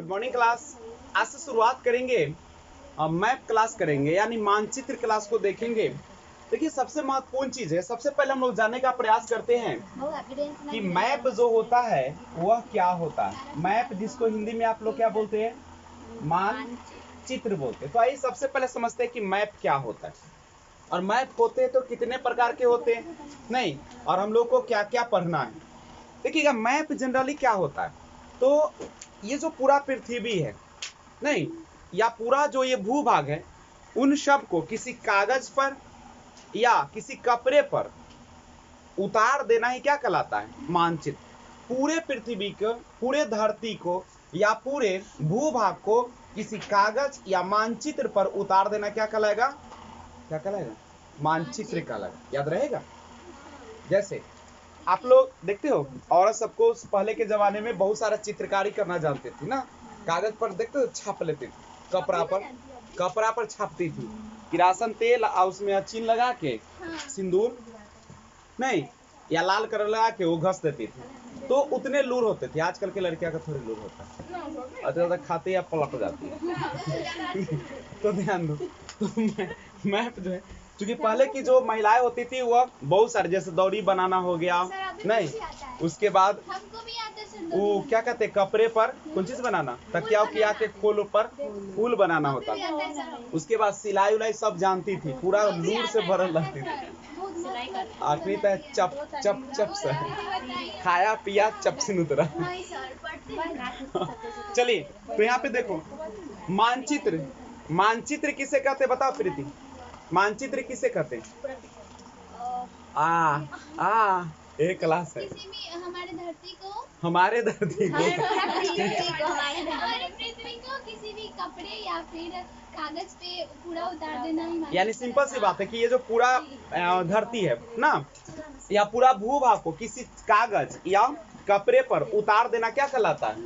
Good morning class. आज से शुरुआत करेंगे मैप क्लास करेंगे, यानी मानचित्र क्लास को देखेंगे। देखिए, सबसे महत्वपूर्ण चीज है, सबसे पहले हम लोग जानने का प्रयास करते हैं कि मैप जो होता है वह क्या होता है। मैप जिसको हिंदी में आप लोग क्या बोलते हैं, मानचित्र बोलते हैं। तो आइए सबसे पहले समझते हैं कि मैप क्या होता है, और मैप होते हैं तो कितने प्रकार के होते हैं, नहीं, और हम लोग को क्या क्या पढ़ना है। देखिएगा, मैप जनरली क्या होता है, तो ये जो पूरा पृथ्वी है, नहीं, या पूरा जो ये भूभाग है, उन सब को किसी कागज पर या किसी कपड़े पर उतार देना ही क्या कहलाता है, मानचित्र। पूरे पृथ्वी को, पूरे धरती को या पूरे भूभाग को किसी कागज या मानचित्र पर उतार देना क्या कहलाएगा, क्या कहलाएगा, मानचित्र कहलाएगा। याद रहेगा। जैसे आप लोग देखते हो, औरत सबको पहले के जमाने में बहुत सारा चित्रकारी करना जानती थी ना, कागज पर देखते हो छाप लेती थी, कपड़ा पर छापती थी, किरासन तेल और उसमें अचीन लगा के सिंदूर नहीं या लाल कलर लगा के वो घस देती थी। तो उतने लूर होते थे। आजकल के लड़कियां का थोड़ी लूर होता है, ज्यादा खाते या पलट जाती है। तो ध्यान दो, तो मैप जो है, क्योंकि पहले की जो महिलाएं होती थी वह बहुत सारे, जैसे दौरी बनाना हो गया, नहीं, उसके बाद वो क्या कहते हैं, कपड़े पर कौन चीज बनाना, तकिया उकिया के खोल पर फूल बनाना होता था। उसके बाद सिलाई उलाई सब जानती थी, पूरा लूर से भरल रहती थी। आखिरी तक चप चप चप से खाया पिया चप से उतरा। चलिए, तो यहाँ पे देखो, मानचित्र, मानचित्र किसे कहते बताओ प्रीति, मानचित्र किसे कहते हैं? एक क्लास है, हमारे धरती को हमारे पृथ्वी को किसी भी कपड़े या फिर कागज पे पूरा उतार देना ही, यानी सिंपल सी बात है कि ये जो पूरा धरती है ना, या पूरा भूभाग को किसी कागज या कपड़े पर उतार देना क्या कहलाता है,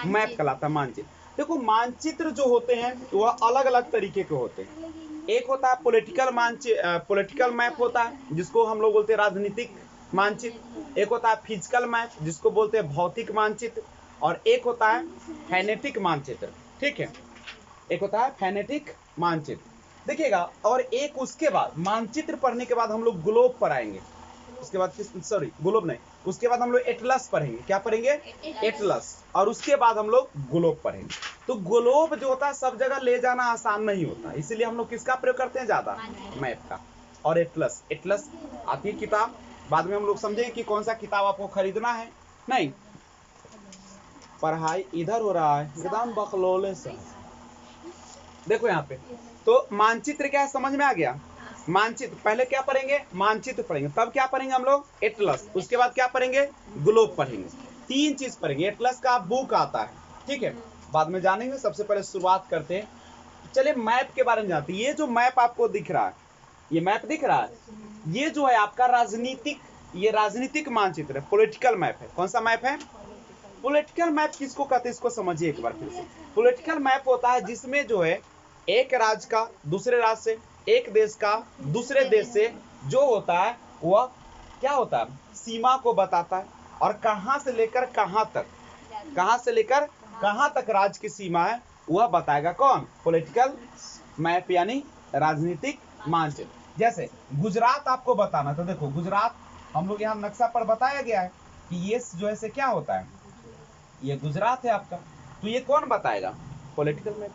मैप कहलाता है, मानचित्र। देखो, मानचित्र जो होते हैं वह अलग अलग तरीके के होते हैं। एक होता है पॉलिटिकल मानचित्र, पॉलिटिकल मैप होता है जिसको हम लोग बोलते हैं राजनीतिक मानचित्र। एक होता है फिजिकल मैप जिसको बोलते हैं भौतिक मानचित्र, और एक होता है फैनेटिक मानचित्र। ठीक है, एक होता है फैनेटिक मानचित्र। देखिएगा, और एक उसके बाद मानचित्र पढ़ने के बाद हम लोग ग्लोब पर आएंगे। उसके बाद सॉरी, ग्लोब नहीं, उसके बाद हम लोग एटलस पढ़ेंगे। क्या पढ़ेंगे? एटलस। और उसके बाद हम लोग ग्लोब पढ़ेंगे। तो ग्लोब जो होता है सब जगह ले जाना आसान नहीं होता, इसीलिए हम लोग किसका प्रयोग करते हैं ज्यादा, मैप का। और एटलस, एटलस आती है किताब, बाद में हम लोग समझेंगे कि कौन सा किताब आपको खरीदना है। नहीं, पढ़ाई इधर हो रहा है एकदम बकलोले से। देखो यहाँ पे, तो मानचित्र क्या है, समझ में आ गया। मानचित्र पहले क्या पढ़ेंगे, मानचित्र पढ़ेंगे, तब क्या पढ़ेंगे हम लोग, एटलस। उसके बाद क्या पढ़ेंगे, ग्लोब पढ़ेंगे। तीन चीज पढ़ेंगे। एटलस का बुक आता है, ठीक है, बाद में जानेंगे। सबसे पहले शुरुआत करते हैं, चलिए मैप के बारे में जानते हैं। ये जो मैप आपको दिख रहा है, ये मैप दिख रहा है, ये जो है आपका राजनीतिक, ये राजनीतिक मानचित्र है, पॉलिटिकल मैप है। कौन सा मैप है? पॉलिटिकल मैप किसको कहते हैं, इसको समझिए एक बार फिर से। पॉलिटिकल मैप होता है जिसमें जो है एक राज्य का दूसरे राज्य से, एक देश का दूसरे देश से जो होता है वह क्या होता है, सीमा को बताता है, और कहां से लेकर कहां तक, कहां से लेकर कहां तक राज्य की सीमा है वह बताएगा कौन, पॉलिटिकल मैप, यानी राजनीतिक मानचित्र। जैसे गुजरात आपको बताना, तो देखो गुजरात हम लोग यहाँ नक्शा पर बताया गया है कि ये जो है से क्या होता है, ये गुजरात है आपका। तो ये कौन बताएगा, पॉलिटिकल मैप।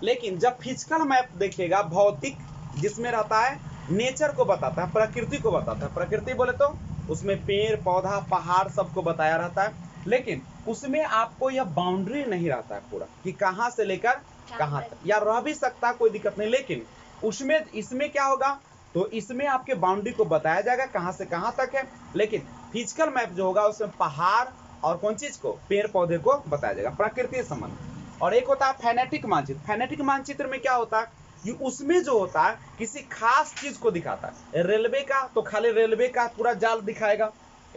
लेकिन जब फिजिकल मैप देखिएगा, भौतिक, जिसमें रहता है नेचर को बताता है, प्रकृति को बताता है। प्रकृति बोले तो उसमें पेड़ पौधा पहाड़ सबको बताया रहता है, लेकिन उसमें आपको यह बाउंड्री नहीं रहता है पूरा कि कहां से लेकर कहां तक, या रह भी सकता है, कोई दिक्कत नहीं, लेकिन उसमें इसमें क्या होगा, तो इसमें आपके बाउंड्री को बताया जाएगा कहां से कहां तक है। लेकिन फिजिकल मैप जो होगा उसमें पहाड़ और कौन चीज को, पेड़ पौधे को बताया जाएगा, प्रकृति संबंध। और एक होता है फैनेटिक मानचित्र। फैनेटिक मानचित्र में क्या होता है, ये उसमें जो होता है किसी खास चीज को दिखाता है। रेलवे का तो खाली रेलवे का पूरा जाल दिखाएगा,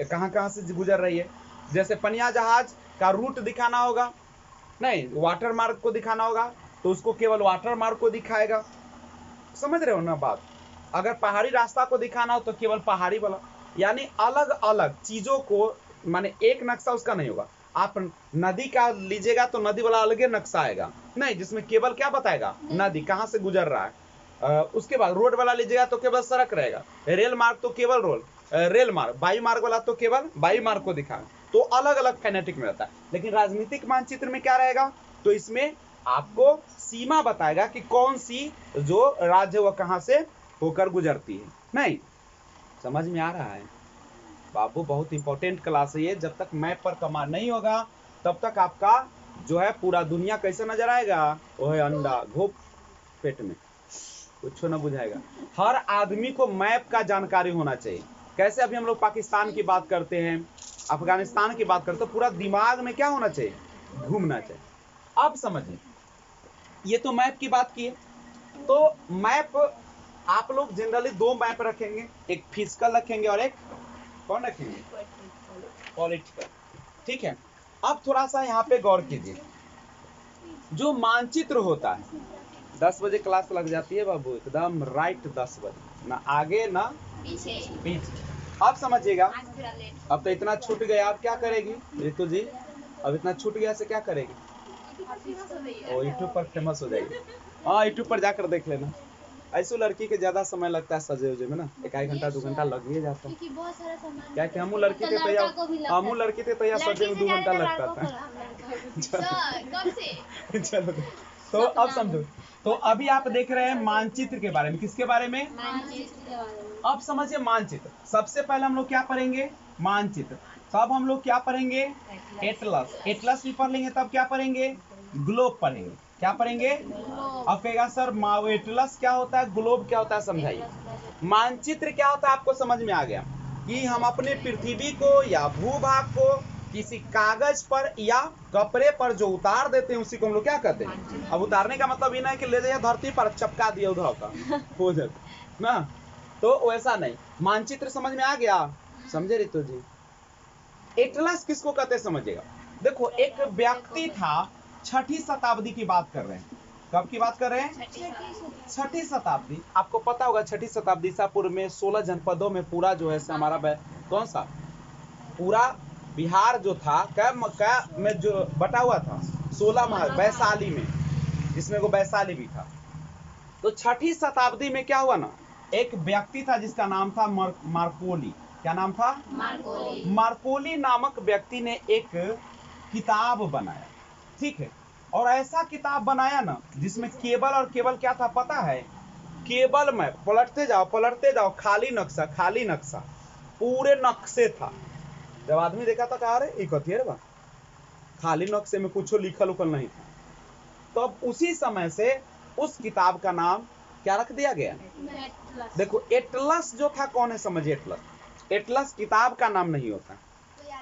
कहां कहां से गुजर रही है। जैसे पनिया जहाज का रूट दिखाना होगा, नहीं, वाटर मार्ग को दिखाना होगा तो उसको केवल वाटर मार्ग को दिखाएगा। समझ रहे हो ना बात। अगर पहाड़ी रास्ता को दिखाना हो तो केवल पहाड़ी वाला, यानी अलग अलग चीजों को, माने एक नक्शा उसका नहीं होगा। आप नदी का लीजिएगा तो नदी वाला अलग नक्शा आएगा, नहीं, जिसमें केवल क्या बताएगा, नदी कहाँ से गुजर रहा है। उसके बाद रोड वाला लीजिएगा तो केवल सड़क रहेगा, रेल मार्ग तो केवल रेल मार्ग, वायु मार्ग वाला तो केवल वायु मार्ग को दिखाएगा। तो अलग अलग फेनेटिक में रहता है। लेकिन राजनीतिक मानचित्र में क्या रहेगा, तो इसमें आपको सीमा बताएगा कि कौन सी जो राज्य वह कहाँ से होकर गुजरती है। नहीं, समझ में आ रहा है बाबू? बहुत इंपॉर्टेंट क्लास है ये। जब तक मैप पर कमांड नहीं होगा तब तक आपका जो है पूरा दुनिया कैसे नजर आएगा, वो है अंडा घोप पेट में, कुछ ना बुझाएगा। हर आदमी को मैप का जानकारी होना चाहिए। कैसे अभी हम लोग पाकिस्तान की बात करते हैं, अफगानिस्तान की बात करते हैं, तो पूरा दिमाग में क्या होना चाहिए, घूमना चाहिए। अब समझिए, ये तो मैप की बात की है। तो मैप आप लोग जनरली दो मैप रखेंगे, एक फिजिकल रखेंगे और एक कौन रखेंगे, पॉलिटिकल। ठीक है, अब थोड़ा सा यहाँ पे गौर कीजिए। जो मानचित्र होता है, 10 बजे क्लास लग जाती है बाबू, एकदम राइट 10 बजे, ना आगे ना पीछे। अब समझिएगा, अब तो इतना छूट गया, अब क्या करेगी रितु जी? अब इतना छूट गया से क्या करेगी? ओ यूट्यूब पर फेमस हो जाएगी। हाँ, यूट्यूब पर जाकर देख लेना। ऐसे लड़की के ज्यादा समय लगता है सजे उजे में ना, 1 घंटा 2 घंटा लग ही जाता है। क्योंकि बहुत सारा सामान क्या कि हमू लड़की थे तो या सजे में 2 घंटा लगता था। कब से चलो, तो अब समझो। तो अभी आप देख रहे हैं मानचित्र के बारे में, किसके बारे में? अब समझिए मानचित्र। सबसे पहले हम लोग क्या पढ़ेंगे, मानचित्र। तब हम लोग क्या पढ़ेंगे, एटलस। एटलस भी पढ़ लेंगे, तब क्या पढ़ेंगे, ग्लोब पढ़ेंगे। क्या पढ़ेंगे? अब कहेगा सर एटलस क्या होता है, ग्लोब क्या होता है, समझाइए। मानचित्र क्या होता है आपको समझ में आ गया कि हम अपने पृथ्वी को या भूभाग को किसी कागज पर या कपड़े पर जो उतार देते हैं उसी को हम लोग क्या कहते हैं। अब उतारने का मतलब ये ना है कि ले जाइए धरती पर चपका दिया उधर का हो जाता ना, तो वैसा नहीं। मानचित्र समझ में आ गया, समझे रितु जी? एटलस किसको कहते हैं समझिएगा। देखो, एक व्यक्ति था, 6ठी शताब्दी की बात कर रहे हैं। कब की बात कर रहे हैं? 6ठी शताब्दी। आपको पता होगा 6ठी शताब्दी ईसा पूर्व में 16 जनपदों में पूरा जो है हमारा कौन सा पूरा बिहार जो था क्या में जो बटा हुआ था, 16 महल वैशाली में, जिसमें वो वैशाली भी था। तो 6ठी शताब्दी में क्या हुआ ना, एक व्यक्ति था जिसका नाम था मार्कोली। क्या नाम था? मार्कोली नामक व्यक्ति ने एक किताब बनाया। ठीक है, और ऐसा किताब बनाया ना जिसमें केवल और केवल क्या था पता है, केवल में पलटते जाओ, खाली नक्शा पूरे नक्शे था। जब आदमी देखा था कहा रे कथी है बा, खाली नक्शे में कुछ लिखल उखल नहीं था। तो अब उसी समय से उस किताब का नाम क्या रख दिया गया। देखो, एटलस जो था कौन है समझिए। एटलस किताब का नाम नहीं होता,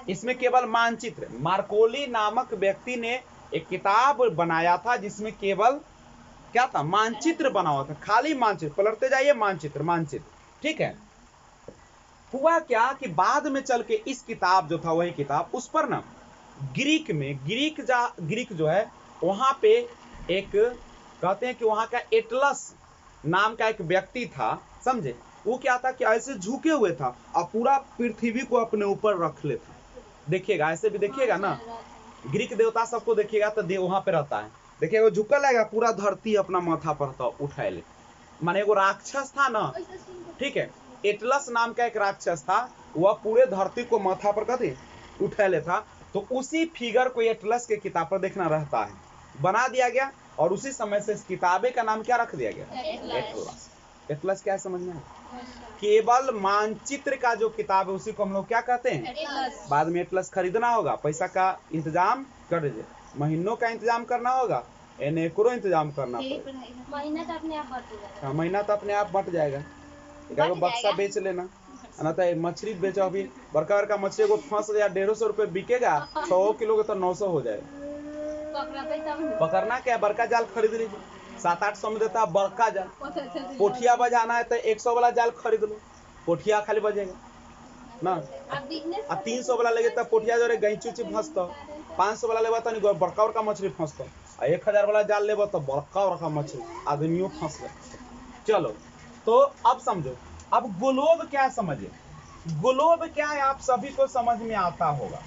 इसमें केवल मानचित्र। मार्कोली नामक व्यक्ति ने एक किताब बनाया था जिसमें केवल क्या था, मानचित्र बना हुआ था, खाली मानचित्र। पलटते जाइए, मानचित्र। ठीक है, हुआ क्या कि बाद में चल के इस किताब जो था, वही किताब, उस पर ना ग्रीक जो है वहां पे एक कहते हैं कि वहां का एटलस नाम का एक व्यक्ति था, समझे। वो क्या था कि ऐसे झुके हुए था और पूरा पृथ्वी को अपने ऊपर रख लेता। देखिएगा, ऐसे भी देखिएगा ना, ग्रीक देवता सबको देखिएगा तो वहां पे रहता है, देखिएगा वो झुका लगेगा, पूरा धरती अपना माथा पर था उठाए ले, माने वो राक्षस था ना। ठीक है, एटलस नाम का एक राक्षस था, वह पूरे धरती को माथा पर कभी उठा लेता। तो उसी फिगर को एटलस के किताब पर देखना रहता है, बना दिया गया, और उसी समय से इस किताबे का नाम क्या रख दिया गया, एटलस। एटलस क्या है समझ में? केवल मानचित्र का जो किताब है उसी को हम लोग क्या कहते हैं। बाद में एटलस खरीदना होगा, पैसा का इंतजाम कर दीजिए, महीनों का इंतजाम करना होगा, एकरो इंतजाम करना पड़ेगा। महीना तो अपने आप बढ़ जाएगा। हाँ, महीना तो अपने आप बट जाएगा। एक बक्सा बेच लेना, ना तो मछली बेचो। अभी बड़का मछली को फंस जाए 150 रुपये बिकेगा, 6 किलो का तो 900 हो जाएगा। पकड़ना क्या, बड़का जाल खरीद लीजिए, 700-800 में देता है बड़का जाल। पोठिया बजाना है तो 100 वाला जाल खरीद लो, पोठिया खाली बजेगा ना। 300 वाला लेगे तब पोठिया जो गैंची उची फंसता, 500 वाला लेबा तो बड़का मछली फंसता, 1000 वाला जाल लेबा तो बड़का मछली आदमियों फंस गए। चलो, तो अब समझो, अब ग्लोब क्या समझे। ग्लोब क्या है आप सभी को समझ में आता होगा।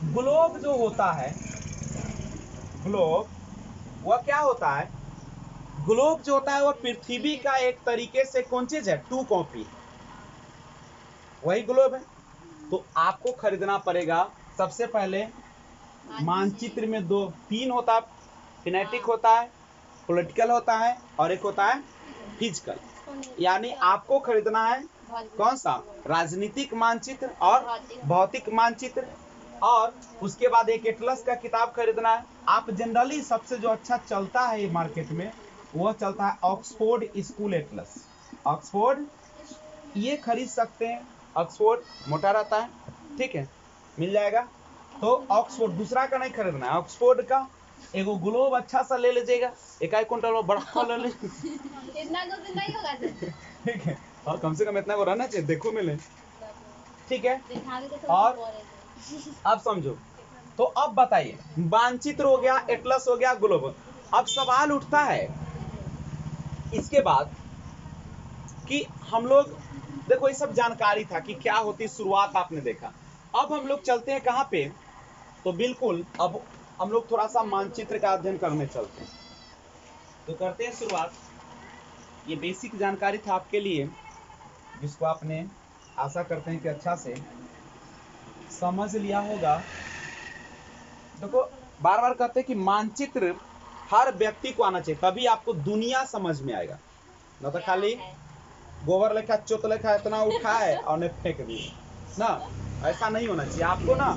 ग्लोब जो होता है, ग्लोब वह क्या होता है? ग्लोब जो होता है वह पृथ्वी का एक तरीके से कौन चीज है? टू कॉपी, वही ग्लोब है। तो आपको खरीदना पड़ेगा सबसे पहले मानचित्र में दो तीन होता है, फिनेटिक होता है, पॉलिटिकल होता है और एक होता है फिजिकल। यानी आपको खरीदना है कौन सा? राजनीतिक मानचित्र और भौतिक मानचित्र, और उसके बाद एक एटलस का किताब खरीदना है। आप जनरली सबसे जो अच्छा चलता है ये मार्केट में वो चलता है ऑक्सफोर्ड स्कूल एटलस, ऑक्सफोर्ड, ये खरीद सकते हैं। ऑक्सफोर्ड मोटा रहता है, ठीक है, मिल जाएगा। तो ऑक्सफोर्ड दूसरा का नहीं खरीदना है, ऑक्सफोर्ड का एगो ग्लोब अच्छा सा ले लीजिएगा, एक क्विंटल बड़ा ले लीजिए। इतना तो नहीं होगा सर। ठीक है, और कम से कम इतना को रहना चाहिए, देखो मिले, ठीक है। दिखावे तो और थोड़ा अब समझो, तो अब बताइए, मानचित्र हो गया, एटलस हो गया, ग्लोब। अब सवाल उठता है इसके बाद कि हम लोग, देखो ये सब जानकारी था कि क्या होती, शुरुआत आपने देखा। अब हम लोग चलते हैं कहाँ पे? तो बिल्कुल अब हम लोग थोड़ा सा मानचित्र का अध्ययन करने चलते हैं। तो करते हैं शुरुआत। ये बेसिक जानकारी था आपके लिए, जिसको आपने आशा करते हैं कि अच्छा से समझ लिया होगा। देखो बार बार कहते हैं कि मानचित्र हर व्यक्ति को आना चाहिए, तभी आपको दुनिया समझ में आएगा। न तो खाली गोबर लेखा चोत लेखा इतना उठाए और ने फेंक दिए ना, ऐसा नहीं होना चाहिए। आपको ना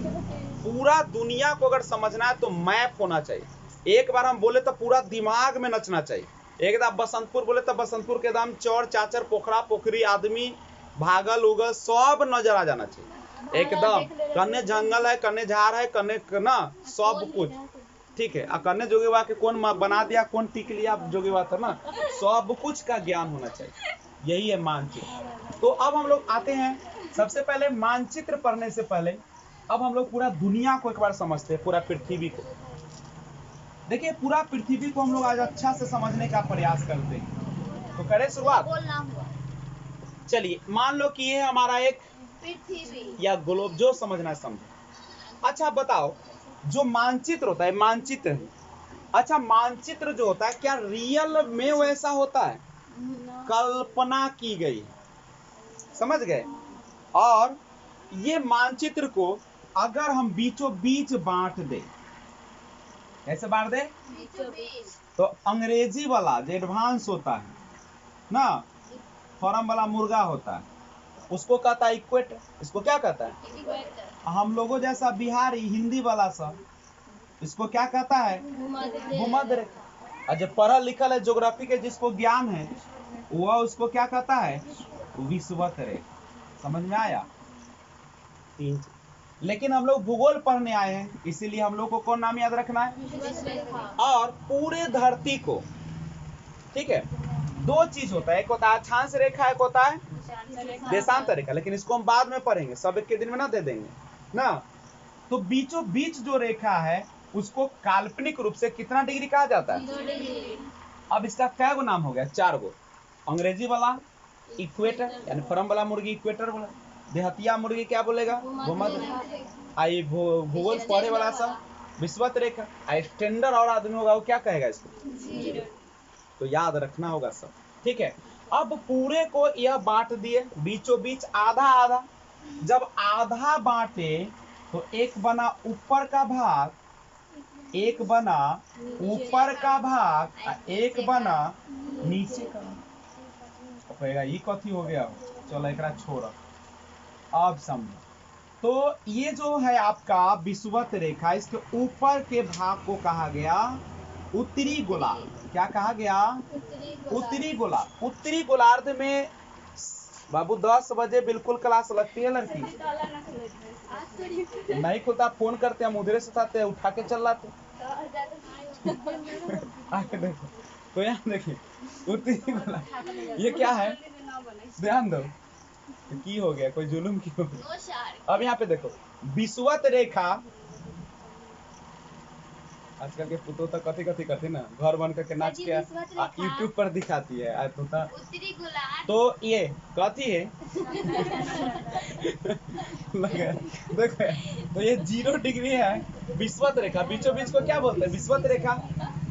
पूरा दुनिया को अगर समझना है तो मैप होना चाहिए। एक बार हम बोले तो पूरा दिमाग में नचना चाहिए। एकदम बसंतपुर बोले तो बसंतपुर के दाम चौर चाचर पोखरा पोखरी आदमी भागल उगल सब नजर आ जाना चाहिए एकदम। कन्ने जंगल है, कन्ने झाड़ है, कन्ने ना सब कुछ, ठीक है। और कन्ने जोगीवा के कौन बना दिया, कौन टिक लिया जोगीवा था ना, सब कुछ का ज्ञान होना चाहिए। यही है मानचित्र। तो अब हम लोग आते हैं, सबसे पहले मानचित्र पढ़ने से पहले अब हम लोग पूरा दुनिया को एक बार समझते हैं, पूरा पृथ्वी को। देखिए पूरा पृथ्वी को हम लोग आज अच्छा से समझने का प्रयास करते हैं। तो करें शुरुआत? बोलना हुआ चलिए मान लो कि ये हमारा एक पृथ्वी या ग्लोब, जो समझना है समझो। अच्छा बताओ, जो मानचित्र होता है, मानचित्र, अच्छा मानचित्र जो होता है क्या रियल में वैसा होता है? कल्पना की गई, समझ गए? और ये मानचित्र को अगर हम बीचों बीच बांट दे, कैसे बांट दे? तो अंग्रेजी वाला जो एडवांस होता है ना, फॉर्म वाला मुर्गा होता है, उसको कहता है इक्वेटर। इसको क्या कहता है? हम लोगों जैसा बिहारी हिंदी वाला सा इसको क्या कहता है? भूमध्य रेखा। और जब पढ़ा लिखल है, ज्योग्राफी के जिसको ज्ञान है, वह उसको क्या कहता है? विषुवत रेखा। समझ में आया? तीन। लेकिन हम लोग भूगोल पढ़ने आए हैं, इसीलिए हम लोग को कौन नाम याद रखना है? और पूरे धरती को, ठीक है, दो चीज होता है, एक होता है अक्षांश रेखा, एक होता है देशांतर रेखा। लेकिन इसको हम बाद में पढ़ेंगे, सब एक के दिन में ना दे देंगे ना। तो बीचों बीच जो रेखा है उसको काल्पनिक रूप से कितना डिग्री कहा जाता है? अब इसका क्या गो नाम हो गया? 4 गो। अंग्रेजी वाला इक्वेटर, यानी फॉर्म वाला मुर्गी इक्वेटर बोला, देहतिया मुर्गी क्या बोलेगा? भूमध्य। आई भूगोल पढ़े वाला सब विषुवत रेखा। आई स्टैंडर्ड और आदमी होगा वो क्या कहेगा इसको? तो याद रखना होगा सब, ठीक है। अब पूरे को यह बांट दिए बीचों बीच आधा आधा। जब आधा बांटे तो एक बना ऊपर का भाग, एक बना ऊपर का भाग, एक बना नीचे का भाग। कहेगा ये कथी हो गया? चलो एकरा छोड़, अब समझो। तो ये जो है आपका विषुवत रेखा, इसके ऊपर के भाग को कहा गया उत्तरी गोलार्ध। क्या कहा गया? उत्तरी गोलार्ध। उत्तरी गोलार्ध में बाबू 10 बजे बिल्कुल क्लास लगती है लड़की, नहीं खुलता, फोन करते हम उधरे से उठाते, उठा के चल लाते। आके देखो, तो यहाँ देखिए उत्तरी गोलार्ध ये क्या है, ध्यान दो। तो की हो गया, कोई जुलूम की हो गया। अब यहाँ पे देखो विषुवत रेखा, आजकल के पुतो तो कथी कथी करती ना, घर बन करके नाच के यूट्यूब पर दिखाती है आज तो उत्तरी गोलार्ध। तो ये कथी है देखो तो ये 0 डिग्री है, विषुवत रेखा, बीचों बीच को क्या बोलते हैं, विषुवत रेखा।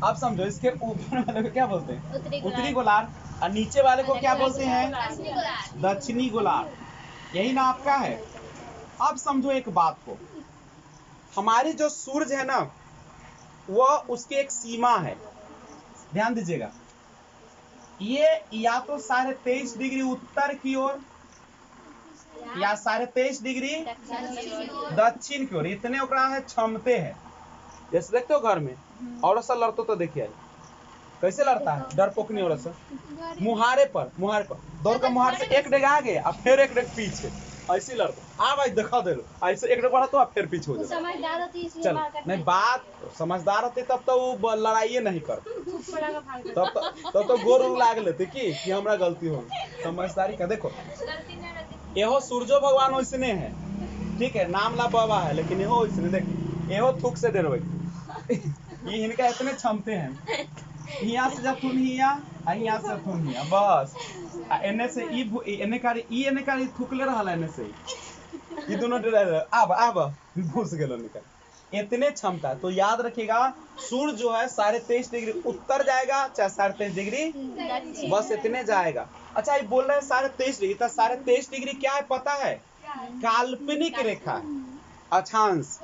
अब समझो इसके ऊपर वाले को क्या बोलते हैं, उत्तरी गोलार्ध, और नीचे वाले को क्या बोलते हैं, दक्षिणी गोलार्ध। दक्षिणी गोलार्ध। यही ना आपका है। अब समझो एक बात को, हमारी जो सूरज है ना, वह उसकी एक सीमा है, ध्यान दीजिएगा। ये या तो 23.5 डिग्री उत्तर की ओर या 23.5 डिग्री दक्षिण की ओर, इतने ओकरा है क्षमते है। जैसे देखते हो घर में और सा लड़तो तो देखिए कैसे लड़ता है, डरपोक नहीं औरत सा, मुहारे पर दौड़ का मुहार से एक डेग आगे और फिर एक डेग पीछे, ऐसे लड़ता। आ भाई दिखा दे लो, ऐसे एक डेग बढ़ा तो फिर पीछे हो जाए। समझदार होती है इसलिए चल मार काटती नहीं, है। बात समझदार होती तब तो वो लड़ाई नहीं करते, तब तो गोर लाग लेते कि हमरा गलती हो। समझदारी का देखो, एहो सूरजो भगवान वैसने है, ठीक है, नाम ला बाबा है, लेकिन एहो वैसने देख, एहो थूक से डरवे ये इनका इतने क्षमते हैं, यहाँ से जब तुम हिया यहाँ से तुम हिया बस, एने से एने कारी थूकले रहला, एने से ये दोनों डर अब घुस गेलो निकल, इतने क्षमता। तो याद रखिएगा, सूर्य जो है 23.5 डिग्री उत्तर जाएगा चाहे 23.5 डिग्री, बस इतने जाएगा। अच्छा ये बोल रहे हैं 23.5 डिग्री, तो 23.5 डिग्री क्या है पता है, काल्पनिक रेखा है, अक्षांश।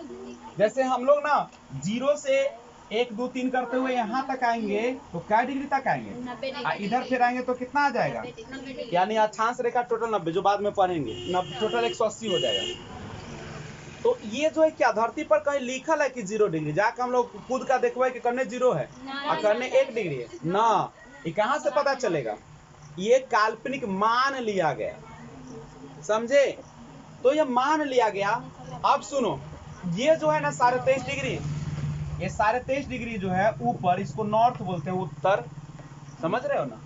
जैसे हम लोग ना 0 से 1 2 3 करते हुए यहाँ तक आएंगे तो क्या डिग्री तक आएंगे, इधर फिर आएंगे तो कितना आ जाएगा, यानी अक्षांश रेखा टोटल 90, जो बाद में पढ़ेंगे, टोटल 180 हो जाएगा। तो ये जो है क्या धरती पर कहीं लिखल है कि 0 डिग्री, जाके हम लोग खुद का देखवाए कि करने 0 है और करने 1 डिग्री है ना, ये कहाँ से पता चलेगा, ये काल्पनिक मान लिया गया, समझे। तो ये मान लिया गया। अब सुनो, ये जो है ना 23.5 डिग्री, ये 23.5 डिग्री जो है ऊपर, इसको नॉर्थ बोलते हैं, उत्तर, समझ रहे हो ना,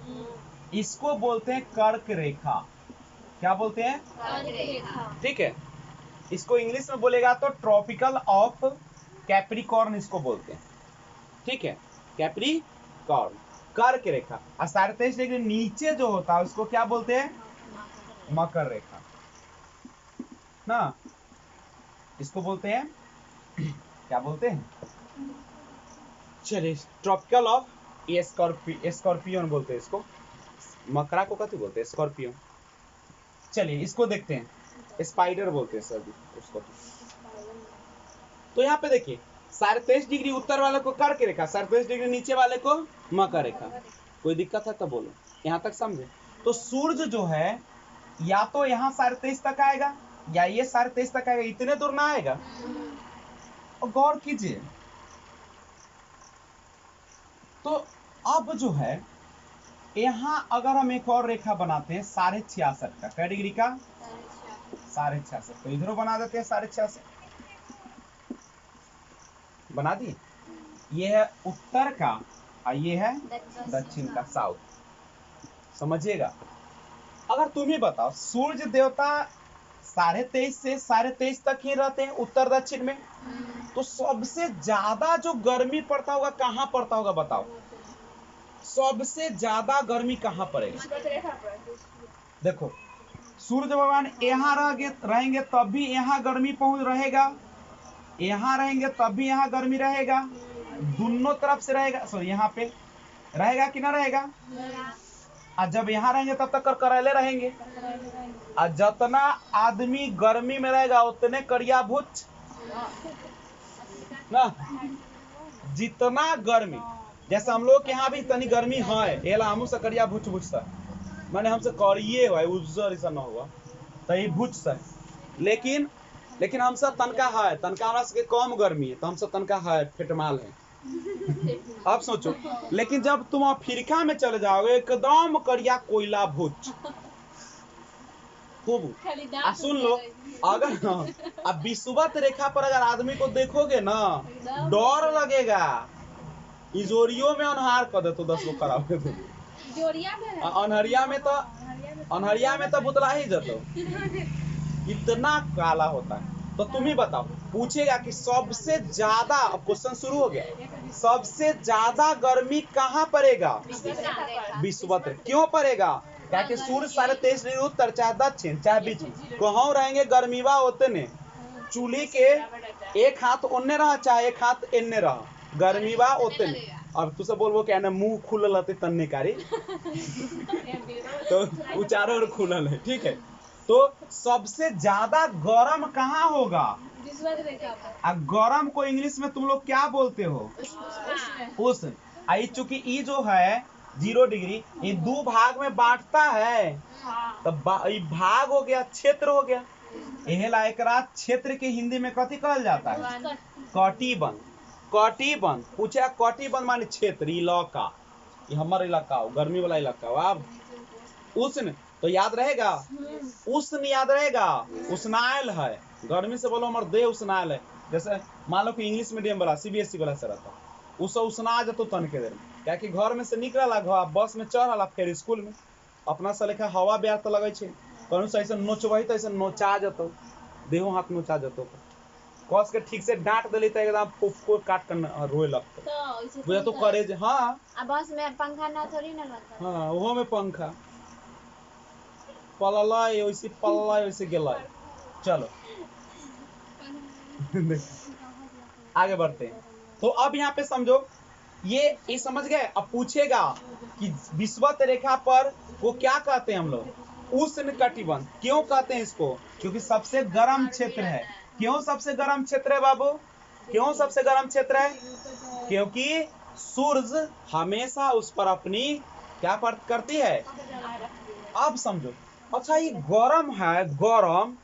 इसको बोलते हैं कर्क रेखा। क्या बोलते हैं, ठीक है। इसको इंग्लिश में बोलेगा तो ट्रॉपिकल ऑफ कैप्रिकॉर्न इसको बोलते हैं, ठीक है, कैप्रिकॉर्न, कर्क रेखा। और 23.5 डिग्री नीचे जो होता है उसको क्या बोलते हैं, मकर रेखा ना, इसको बोलते हैं क्या बोलते हैं, चलिए ट्रॉपिकल ऑफ स्कॉर्पियन बोलते हैं इसको, मकरा को कथी बोलते हैं, स्कॉर्पियन। चलिए इसको देखते हैं, स्पाइडर बोलते हैं सर उसको। तो यहाँ पे देखिए 23.5 डिग्री उत्तर वाले को कर्क रेखा, 23.5 डिग्री नीचे वाले को मकर रेखा। कोई दिक्कत है तो बोलो, यहाँ तक समझे। तो सूर्य जो है या तो यहाँ 23.5 तक आएगा या ये 23.5 तक आएगा, इतने दूर ना आएगा। और गौर कीजिए, तो अब जो है यहाँ अगर हम एक और रेखा बनाते हैं 66.5 का, क्या डिग्री का, 66.5, तो इधरों बना देते हैं 66.5, बना दिए। ये है उत्तर का और ये है दक्षिण का, साउथ। समझिएगा, अगर तुम ही बताओ, सूर्य देवता 23.5 से 23.5 तक ही रहते हैं उत्तर दक्षिण में, तो सबसे ज्यादा जो गर्मी पड़ता होगा कहाँ पड़ता होगा बताओ, सबसे ज्यादा गर्मी कहाँ पड़ेगा। देखो सूर्य भगवान यहाँ रहेंगे तब भी यहाँ गर्मी पहुंच रहेगा, यहाँ रहेंगे तब भी यहाँ गर्मी रहेगा, दोनों तरफ से रहेगा, सॉरी यहाँ पे रहेगा कि ना रहेगा। और जब यहाँ रहेंगे तब तक करैले रहेंगे, और जितना आदमी गर्मी में रहेगा उतने करिया भुच ना, जितना गर्मी, जैसे हम लोग के यहाँ भी तनी गर्मी है, एला हमू से करिया भुच सा, माने हमसे करिए हुआ उज्जर ऐसा ना हुआ तो ये भुच सा, लेकिन हमसे तनका है, तनका हमरा से कम गर्मी है, तो हमसे तनका है फेटमाल है। अब सोचो, लेकिन जब तुम अफ्रीका में चले जाओगे एकदम करिया कोयला भुच खूब। सुन लो, अगर अब विषुवत रेखा पर अगर आदमी को देखोगे ना, डर लगेगा, इजोरियो में अनहार कर दे तो 10 लोग खराब कर दे, अनहरिया में तो बुतला ही जातो, इतना काला होता है। तो तुम ही बताओ, पूछेगा कि सबसे ज्यादा, अब क्वेश्चन शुरू हो गया, सबसे ज्यादा गर्मी कहाँ पड़ेगा? विषुवत रेखा। क्यों पड़ेगा? क्या कि सूर्य 23.5 डिग्री उत्तर चाहे दक्षिण चाहे बीच में कहाँ रहेंगे गर्मीवा ओतने, चूल्ही के एक हाथ ओन्ने रहा चाहे एक हाथ एन्ने रहा, गर्मीवा ओतने। अब तुझसे बोलबो क्या ना मुंह खुलल रहते तन्ने कारी तो उचारो और खुलल है, ठीक है। तो सबसे ज्यादा गर्म कहाँ होगा? गरम को इंग्लिश में तुम लोग क्या बोलते हो? उष्ण। आई चूंकि ई जो है 0 डिग्री, ये 2 भाग में बांटता है, तो भाग हो गया, क्षेत्र हो गया। यह एकरा क्षेत्र के हिंदी में कथी कहल जाता है? कटिबंध। कटिबंध पूछा, कटिबंध माने क्षेत्र, इलाका, ये हमारा इलाका हो, गर्मी वाला इलाका हो। अब उष्ण तो याद रहेगा, उष्ण याद रहेगा, उष्णायल है, गर्मी से बोलो हमारे देह उष्णायल है। जैसे मान लो कि इंग्लिश मीडियम वाला सीबीएसई वाला से रहता, उससे उष्णा जतो तन के देर में, क्या कि घर में से निकला घर बस में चढ़ला फिर स्कूल में अपना से लेखा हवा ब्यार तो लगे छे, कहूँ से ऐसे नोचबही तो ऐसे नोचा जतो, देहो हाथ नोचा जतो, कस के ठीक से डांट दिली तो एकदम फुफको काट कर रोए लगता बुझा तो करे। हाँ बस में पंखा ना थोड़ी ना लगता। हाँ वो में पंखा पललाई वैसे पललाई वैसे गेलाई। चलो आगे बढ़ते हैं। तो अब यहाँ पे समझो, ये समझ गए। अब पूछेगा कि विषुवत रेखा पर वो क्या कहते हैं हम लोग? उष्ण कटिबंध। क्यों कहते हैं इसको? क्योंकि सबसे गर्म क्षेत्र है। क्यों सबसे गर्म क्षेत्र है बाबू? क्यों सबसे गर्म क्षेत्र है? क्योंकि सूरज हमेशा उस पर अपनी क्या करती है? अब समझो। अच्छा ये गरम है, गरम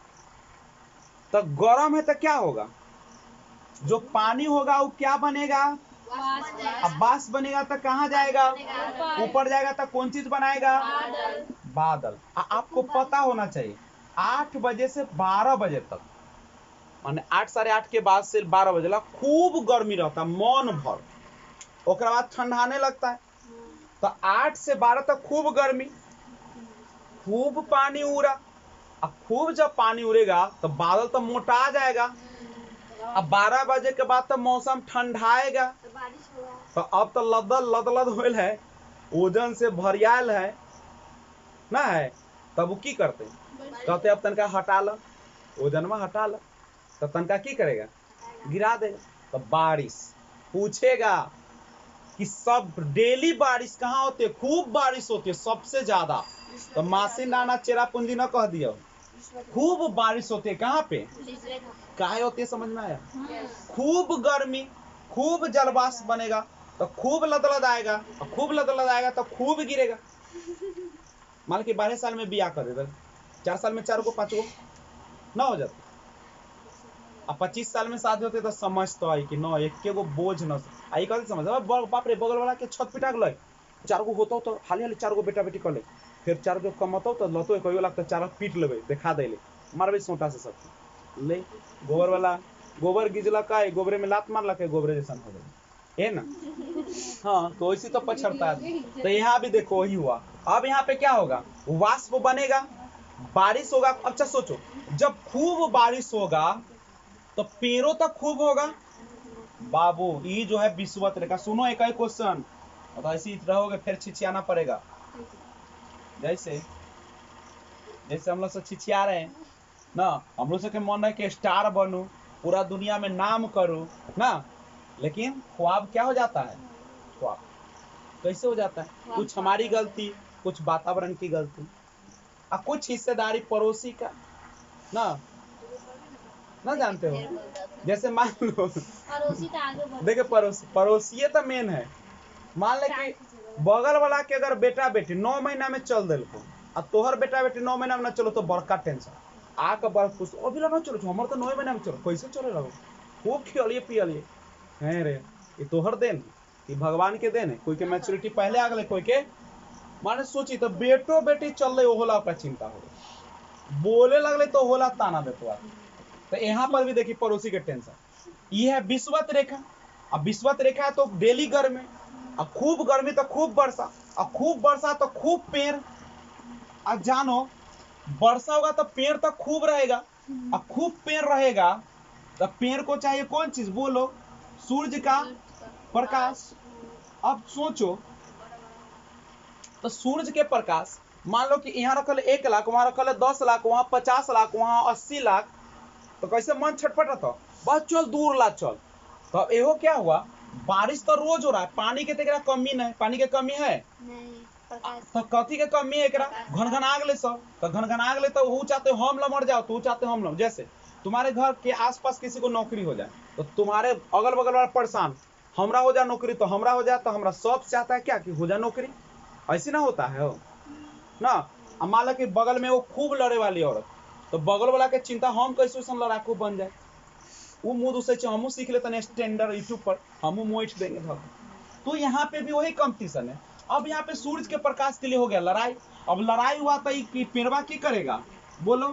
तो गरम है तो क्या होगा? जो पानी होगा वो क्या बनेगा? अब बाष्प बनेगा तो कहाँ जाएगा? ऊपर जाएगा तो कौन चीज बनाएगा? बादल। आपको पता होना चाहिए 8 बजे से 12 बजे तक, माने 8 साढ़े 8 के बाद से 12 बजे तक खूब गर्मी रहता मन भर, ओकरा बाद ठंडाने लगता है। तो 8 से 12 तक खूब गर्मी, खूब पानी उड़ा। अब खूब जब पानी उड़ेगा तो बादल तो मोटा जाएगा। अब 12 बजे के बाद तो मौसम ठंडाएगा, तो अब तो लदलद होल है, ओजन से भरियाल है ना है। तब वो की करते? कहते अब तनका हटा लो, ओजन में हटा लो, तो तनका की करेगा? गिरा देगा। तो बारिश पूछेगा कि सब डेली बारिश कहाँ होती है? खूब बारिश होती है सबसे ज्यादा, तो मासी नाना चेरापूंजी न कह दियो, खूब बारिश होती है कहाँ पे? काहे होती है समझ में आया? खूब गर्मी, खूब जलवाष्प बनेगा तो खूब लदलद आएगा, और खूब लदलद आएगा तो खूब गिरेगा। मान के 12 साल में बिया कर देता, 4 साल में 4 को 5 को ना हो जाता। अब 25 साल में शादी होते तो समझ तो आई कि न एक गो बोझ न आई, कहते समझ बाप रे बगल वाला के छत पिटा गए, 4 गो होता तो हाली हाली 4 गो बेटा बेटी कर ले, फिर 4 गो कमतो तो लतो कहियो लगता 4 पीट लेबे, देखा दे ले मारबे सोटा से सब ले। गोबर वाला गोबर गिजला का गोबरे में लात मार लगे, गोबरे जैसा हो गए है ना। हाँ तो वैसे तो पछड़ता है। तो यहाँ भी देखो वही हुआ। अब यहाँ पे क्या होगा? वाष्प बनेगा, बारिश होगा। अच्छा सोचो, जब खूब बारिश होगा तो पेड़ों तक खूब होगा बाबू। ये जो है विषुवत रेखा। सुनो एक ही क्वेश्चन, तो ऐसे रहोगे फिर छिछियाना पड़ेगा। जैसे जैसे हम लोग से छिछिया रहे हैं ना, हम लोग से मन है कि स्टार बनूं, पूरा दुनिया में नाम करूं ना, लेकिन ख्वाब क्या हो जाता है? ख्वाब कैसे हो जाता है? कुछ हमारी गलती, कुछ वातावरण की गलती, और कुछ हिस्सेदारी पड़ोसी का ना जानते हो। जैसे मान लो देखिए पड़ोसी तो मेन है। मान ले कि बगल वाला के अगर बेटा बेटी 9 महीना में चल दिल को, और तोहर बेटा बेटी 9 महीना में न चलो तो बड़का टेंशन आके बड़ खुश, अभी ना चलो हमारे तो 9 महीना में चलो, कैसे चले रहो, खूब खिलिए पियलिए है रे। ये तोहर देन, ये भगवान के देन है। कोई के मैच्योरिटी पहले आ गए, कोई के माने सोची तो बेटो बेटी चल रहे होला का चिंता हो, बोले लगले तो होला ताना देतो। तो यहाँ पर भी देखिए पड़ोसी के टेंशन। ये है विषुवत रेखा। अब विषुवत रेखा है तो डेली गर्मी, अब खूब गर्मी तो खूब वर्षा, अब खूब वर्षा तो खूब पेड़। अब जानो वर्षा होगा तो पेड़ तो खूब रहेगा, अब खूब पेड़ रहेगा तो पेड़ को चाहिए कौन चीज बोलो, सूरज का प्रकाश। अब सोचो तो सूरज के प्रकाश, मान लो कि यहाँ रखल 1 लाख, वहां रखल 10 लाख, वहां 50 लाख, वहां 80 लाख, तो कैसे मन छटपट रहता, बस चल दूर ला चल। तो एहो क्या हुआ, बारिश तो रोज हो रहा है, पानी के तेरा कमी नहीं, पानी के कमी है तो कथी के कमी है एकरा, घनघन आग ले सब, तो घनघन आग ले तो वो चाहते हम लोग मर जाओ, तो चाहते हम लोग, जैसे तुम्हारे घर के आसपास किसी को नौकरी हो जाए तो तुम्हारे अगल बगल वाला परेशान, हमरा हो जाए नौकरी तो हमरा हो जाए, तो हमरा सब चाहता है क्या कि हो जाए नौकरी, ऐसे ना होता है हो ना। अब मान लो कि बगल में वो खूब लड़े वाली औरत, तो बगल वाला के चिंता हम कैसे उसन लड़ाकू बन जाए, वो मुंह दूसरे हमू सीख लेते स्टैंडर्ड यूट्यूब पर हमू मोइट देंगे धर। तो यहाँ पे भी वही कंपटीशन है। अब यहाँ पे सूरज के प्रकाश के लिए हो गया लड़ाई, अब लड़ाई हुआ तो पेड़वा की करेगा बोलो,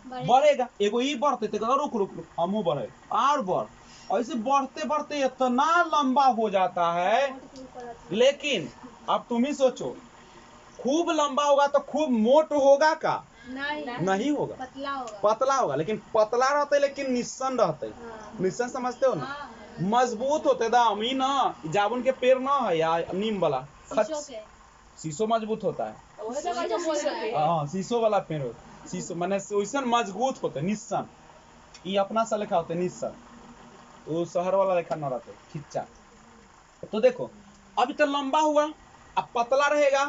बढ़ेगा, एगो ई बढ़ते थे रुक रुक रुक हमू बढ़े और बढ़, ऐसे बढ़ते बढ़ते इतना लंबा हो जाता है। लेकिन अब तुम ही सोचो, खूब लंबा होगा तो खूब मोट होगा का, नहीं होगा, पतला होगा, लेकिन पतला रहते लेकिन निस्सन रहते, निस्सन समझते हो ना, मजबूत होते दाम ही ना, जामुन के पेड़ ना है या नीम वाला शीशो मजबूत होता है, हाँ शीशो वाला पेड़ हो, शीशो माने वैसन मजबूत होते निस्सन, ये अपना सा लिखा होते निस्सन, वो शहर वाला लिखा न रहते खिच्चा। तो देखो अभी तो लंबा हुआ, अब पतला रहेगा,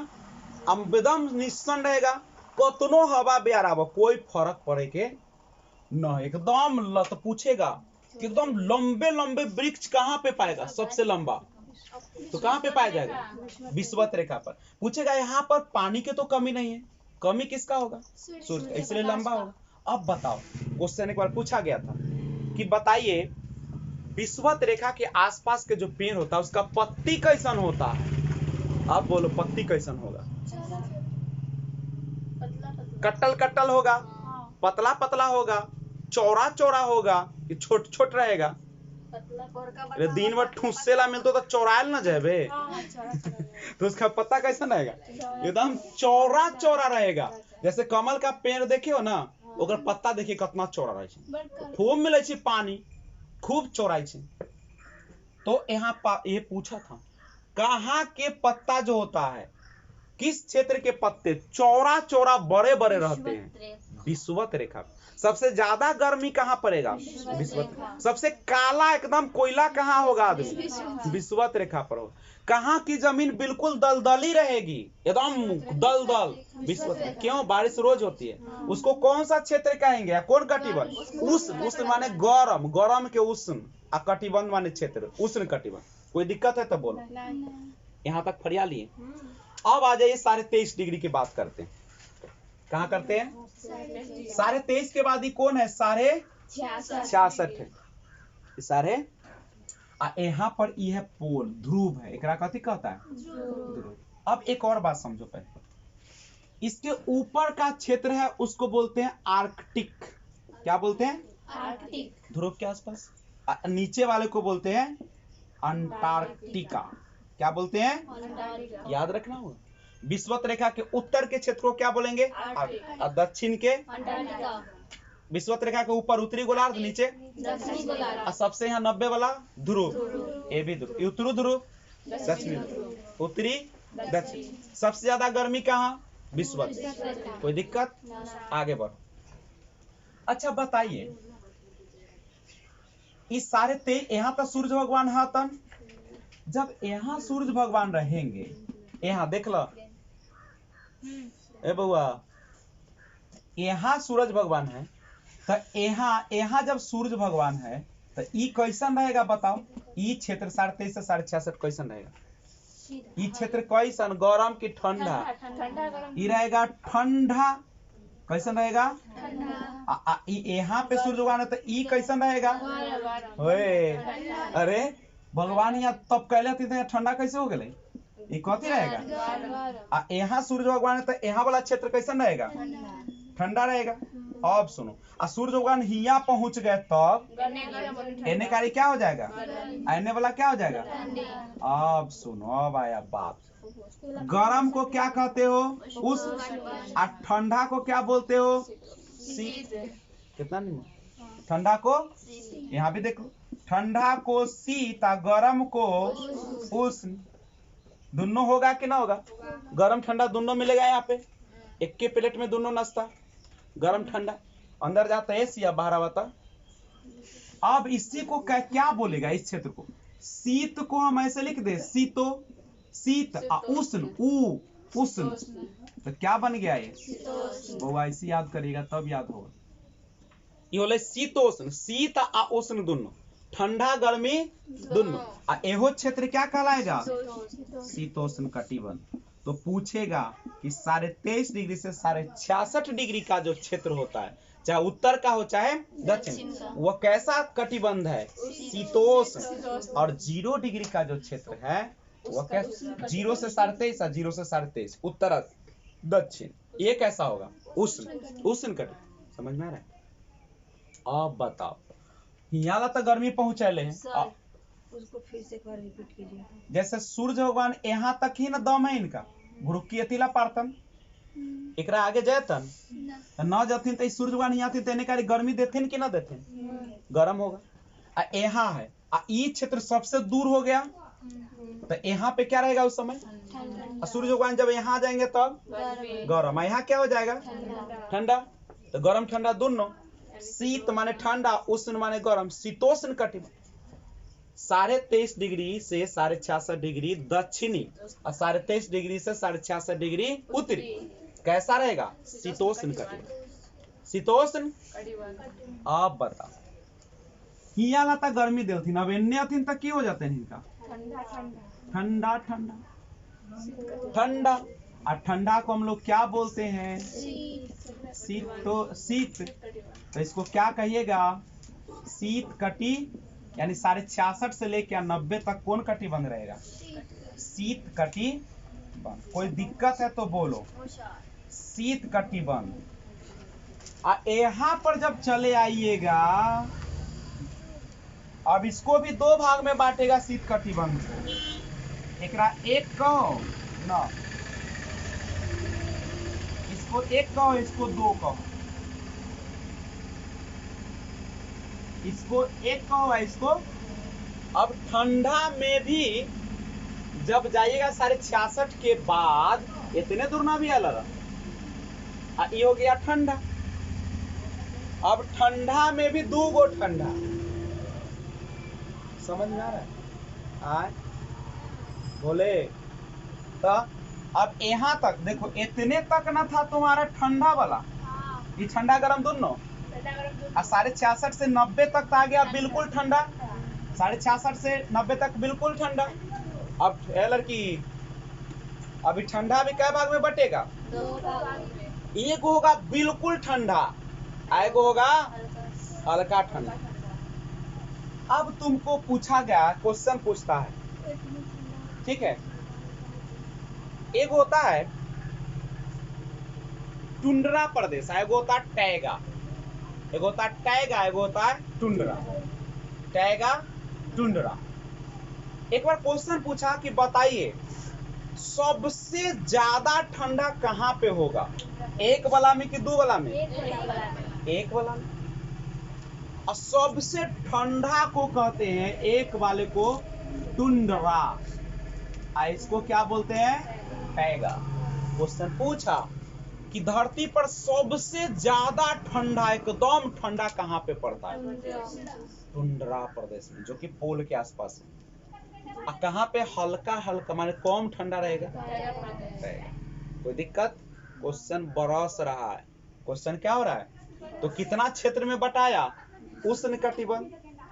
अब एकदम निस्सन रहेगा, कतनो हवा बेराब कोई फर्क पड़े के न, एकदम तो पूछेगा कि एकदम लंबे लंबे वृक्ष कहाँ पे पाएगा, सबसे लंबा तो कहाँ पे पाया जाएगा, विषुवत रेखा पर। पूछेगा यहाँ पर पानी की तो कमी नहीं है, कमी किसका होगा, सूरज, इसलिए लंबा होगा। अब बताओ, क्वेश्चन एक बार पूछा गया था कि बताइए विषुवत रेखा के आसपास के जो पेड़ होता है उसका पत्ती कैसन होता है, अब बोलो पत्ती कैसन होगा, कट्टल कट्टल होगा, पतला पतला होगा, चौड़ा चौड़ा होगा कि छोट छोट रहेगा, दिन भर ठूसेला मिलतो तो चौड़ायल ना जाए तो उसका पत्ता कैसा रहेगा, एकदम चौड़ा चौड़ा रहेगा। जैसे कमल का पेड़ देखे हो ना, ओकर पत्ता देखिए कितना चौड़ा रहे छै, खूब मिले छै पानी, खूब चौड़ाई छै। तो यहाँ ये पूछा था कहाँ के पत्ता जो होता है, किस क्षेत्र के पत्ते चौड़ा चौड़ा बड़े बड़े रहते हैं, विषुवत रेखा। सबसे ज्यादा गर्मी कहाँ पड़ेगा, विषुवत। सबसे काला एकदम कोयला कहाँ होगा आदमी, विषुवत रेखा पर होगा। कहाँ की जमीन बिल्कुल दलदली रहेगी, एकदम दलदल, विषुवत। क्यों, बारिश रोज होती है, उसको कौन सा क्षेत्र कहेंगे, कौन कटिबंध, उष्ण, उष्ण माने गरम, गरम के उष्ण, आ कटिबंध माने क्षेत्र, उष्ण कटिबंध। कोई दिक्कत है तो बोलो, यहाँ तक फरिया लिए। अब आ जाइए 23.5 डिग्री की बात करते हैं, कहाँ करते हैं, 23.5 के बाद ही कौन है, 66 है, सारे। यहाँ पर यह पोल ध्रुव है, एकरा कथी कहता है, ध्रुव। अब एक और बात समझो पहले, इसके ऊपर का क्षेत्र है उसको बोलते हैं आर्कटिक, क्या बोलते हैं, आर्कटिक, ध्रुव के आसपास। नीचे वाले को बोलते हैं अंटार्कटिका, क्या बोलते हैं, याद रखना होगा। विषुवत रेखा के उत्तर के क्षेत्र को क्या बोलेंगे, और दक्षिण के अंटार्कटिका। विषुवत रेखा के ऊपर उत्तरी गोलार्ध, नीचे दक्षिणी गोलार्ध, और सबसे यहाँ 90 वाला ध्रुव, ये भी ध्रुव, उत्तरी ध्रुव, दक्षिणी ध्रुव, उत्तरी दक्षिण। सबसे ज्यादा गर्मी कहाँ, विषुवत। कोई दिक्कत, आगे बढ़ो। अच्छा बताइए, इस सारे तेज यहाँ तक सूर्य भगवान हाथन, जब यहाँ सूर्य भगवान रहेंगे, यहाँ देख लो ए बउआ, यहाँ सूरज भगवान है, तो यहाँ जब सूरज भगवान है तो ई कैसन रहेगा बताओ, ई क्षेत्र 23.5 से 66 कैसन रहेगा, ई क्षेत्र कैसन, गरम की ठंडा, ई रहेगा ठंडा, कैसन रहेगा, यहाँ पे सूर्य भगवान है तो ई कैसन रहेगा, ओए अरे भगवान यहाँ तब कहले थे ठंडा कैसे हो गए, ये कथी रहेगा, यहाँ सूर्य भगवान है तो यहाँ वाला क्षेत्र कैसन रहेगा, ठंडा रहेगा। अब सुनो, सूर्य भगवान हिया पहुंच गए तब एने कारी क्या हो जाएगा, एने वाला क्या हो जाएगा। अब सुनो, अब आया बात, गरम को क्या कहते हो, उस, और ठंडा को क्या बोलते हो, शीत। कितना निमन। ठंडा को यहाँ भी देखो, ठंडा को शीत और गर्म को उष्ण, दोनों होगा कि ना होगा? गर्म ठंडा दोनों मिलेगा यहाँ पे, एक के प्लेट में दोनों नाश्ता, गर्म ठंडा। अंदर जाता है एसी या बाहर आता। अब इसी को क्या बोलेगा इस क्षेत्र को? शीत को हम ऐसे लिख दे, शीतो, शीत उष्ण, उष्ण, तो क्या बन गया ये? वो ऐसे याद करिएगा तब याद होगा। ये बोले शीतोष्ण, शीत आ उष्ण दोनों, ठंडा गर्मी दोनों। एहो क्षेत्र क्या कहलाएगा? शीतोष्ण कटिबंध। तो पूछेगा कि 23.5 डिग्री से 66.5 डिग्री का जो क्षेत्र होता है, चाहे उत्तर का हो चाहे दक्षिण, वह कैसा कटिबंध है? शीतोष्ण। और 0 डिग्री का जो क्षेत्र है वह कैसा? 0 से 23.5 और 0 से 23.5, उत्तर दक्षिण, ये कैसा होगा? उष्ण, उष्ण कटिबंध। समझ में आ रहा है? अब बताओ, यहाँ तक गर्मी पहुंचले हैं, उसको फिर से एक बार रिपीट कीजिए। जैसे सूर्य भगवान यहाँ तक ही ना दम है इनका, घुड़की अतिला पारतन, एकरा आगे जयतन न जथिन तो सूर्य भगवान यहाँ थी तेने का गर्मी देथिन कि ना देथिन? गर्म होगा। यहाँ है ये क्षेत्र सबसे दूर हो गया, तो यहाँ पे क्या रहेगा उस समय? सूर्य भगवान जब यहाँ आ जाएंगे तब गर्म, यहाँ क्या हो जाएगा? ठंडा। तो गर्म ठंडा दोनों, शीत माने ठंडा, उष्ण माने गर्म, शीतोष्ण कटिबंध। 23.5 डिग्री से 66.5 डिग्री दक्षिणी और 23.5 डिग्री से 66.5 डिग्री उत्तरी कैसा रहेगा? शीतोष्ण कटिबंध। शीतोष्ण। अब बता, हिया लाता गर्मी देथिन, अब एन्ने अथिन तक की हो जाते हैं इनका? ठंडा ठंडा ठंडा। और ठंडा को हम लोग क्या बोलते हैं? शीत। तो शीत, तो इसको क्या कहिएगा? शीत कटी, यानी 66.5 से लेकर 90 तक कौन कटिबंध रहेगा? शीत कटिबंध। कोई दिक्कत है तो बोलो। शीत कटिबंध। यहाँ पर जब चले आइएगा, अब इसको भी दो भाग में बांटेगा शीत कटिबंध को। एकरा एक कहो ना, इसको एक कहो, इसको दो कहो, इसको एक कहो, इसको। अब ठंडा में भी जब जाइएगा 66.5 के बाद, इतने दूर ना भी अलग, ये हो गया ठंडा। अब ठंडा में भी 2 गो ठंडा, समझ में आ रहा है? आए बोले तो अब यहाँ तक देखो, इतने तक ना था तुम्हारा ठंडा वाला, ये ठंडा गरम दोनों, और 66.5 से 90 तक आ गया बिल्कुल ठंडा। 66.5 से 90 तक बिल्कुल ठंडा। अब लड़की, अभी ठंडा भी क्या भाग में बटेगा? 2 भाग में। एक होगा बिल्कुल ठंडा, एक होगा हल्का ठंडा। अब तुमको पूछा गया, क्वेश्चन पूछता है, ठीक है? एक होता है टुंड्रा प्रदेश, एक होता है टैगा, एक होता है टैगा, एक होता है टुंड्रा। Taiga, tundra. एक बार क्वेश्चन पूछा कि बताइए सबसे ज्यादा ठंडा कहाँ पे होगा? एक वाला में कि 2 वाला में? एक वाला में। और सबसे ठंडा को कहते हैं, एक वाले को टुंड्रा, इसको क्या बोलते हैं? टैगा। क्वेश्चन पूछा कि धरती पर सबसे ज्यादा ठंडा, एकदम ठंडा कहाँ पे पड़ता है? टुंड्रा प्रदेश में, जो कि पोल के आसपास है। कहाँ पे हल्का हल्का माने कम ठंडा रहेगा? कोई दिक्कत? क्वेश्चन बरस रहा है। क्वेश्चन क्या हो रहा है? तो कितना क्षेत्र में बटाया? उष्ण कटिबंध,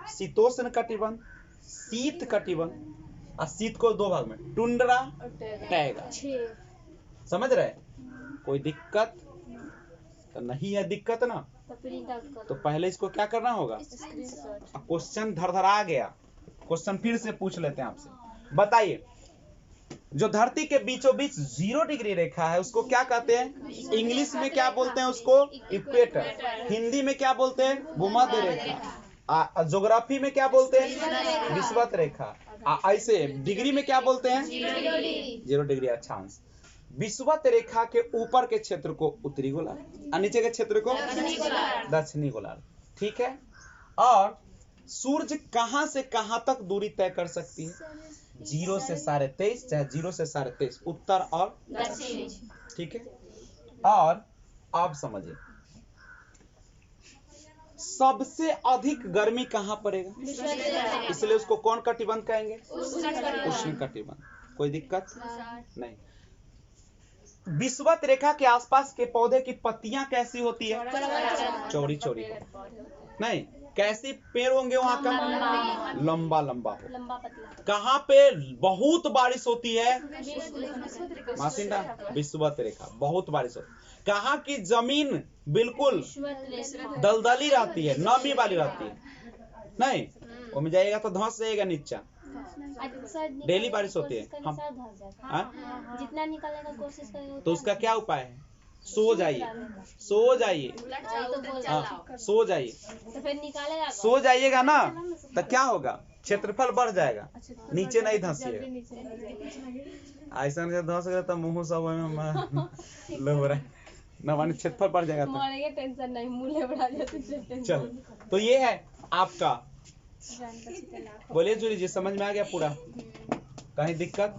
शीतोष्ण कटिबंध, शीत कटिबंध। और शीत को 2 भाग में, टुंड्रा, टैगा। समझ रहे? कोई दिक्कत तो नहीं है? दिक्कत ना, तो पहले इसको क्या करना होगा? क्वेश्चन धड़धड़ा गया, क्वेश्चन फिर से पूछ लेते हैं आपसे। बताइए, जो धरती के बीचों बीच 0 डिग्री रेखा है उसको क्या कहते हैं? इंग्लिश में क्या बोलते हैं उसको? इक्वेटर। हिंदी में क्या बोलते हैं? भूमध्य रेखा। ज्योग्राफी में क्या बोलते हैं? विषुवत रेखा। ऐसे डिग्री में क्या बोलते हैं? 0 डिग्री अक्षांश। विषुवत रेखा के ऊपर के क्षेत्र को उत्तरी गोलार्ध और नीचे के क्षेत्र को दक्षिणी गोलार्ध। ठीक है। और सूर्य कहां से कहां तक दूरी तय कर सकती है? 0 से 23.5, चाहे 0 से 23.5, उत्तर और दक्षिण। ठीक है। और आप समझिए सबसे अधिक गर्मी कहां पड़ेगा? इसलिए उसको कौन कटिबंध कहेंगे? उष्ण कटिबंध। कोई दिक्कत नहीं। विषुवत रेखा के आसपास के पौधे की पत्तियां कैसी होती है? चौड़ी चौड़ी। नहीं, कैसी पेड़ होंगे वहां का? लंबा लंबा हो। कहां पे बहुत बारिश होती है? मासिंदा, विषुवत रेखा बहुत बारिश होती है। कहां की जमीन बिल्कुल दलदली रहती है, नमी वाली रहती है? नहीं, वो में जाएगा तो धंस जाएगा नीचा। डेली बारिश होती है। हम जितना निकालने का कोशिश करेंगे तो उसका क्या उपाय है? सो जाइए, सो जाइए, हाँ सो जाइए। तो फिर निकालेगा सो जाइएगा ना तो क्या होगा? क्षेत्रफल बढ़ जाएगा, नीचे नहीं धंसिएगा। ऐसा नहीं धंस गया तो मुंह सब लोग रहे ना, माने क्षेत्रफल बढ़ जाएगा तो टेंशन नहीं, मुंह बढ़ा जाते। चलो, तो ये है आपका। बोलिए जूली जी, समझ में आ गया पूरा? कहीं दिक्कत?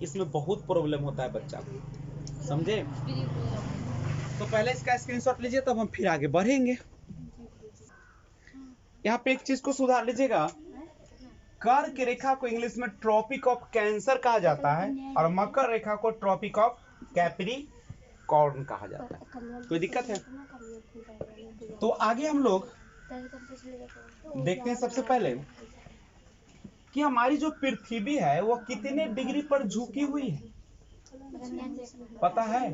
इसमें बहुत प्रॉब्लम होता है बच्चा को, समझे? तो पहले इसका स्क्रीनशॉट लीजिए, तब हम फिर आगे बढ़ेंगे। यहाँ पे एक चीज को सुधार लीजिएगा। कर्क रेखा को इंग्लिश में ट्रॉपिक ऑफ कैंसर कहा जाता है और मकर रेखा को ट्रॉपिक ऑफ कैप्रिकॉर्न कहा जाता है। कोई दिक्कत है? तो आगे हम लोग देखते हैं सबसे पहले कि हमारी जो पृथ्वी है वो कितने डिग्री पर झुकी हुई है। पता है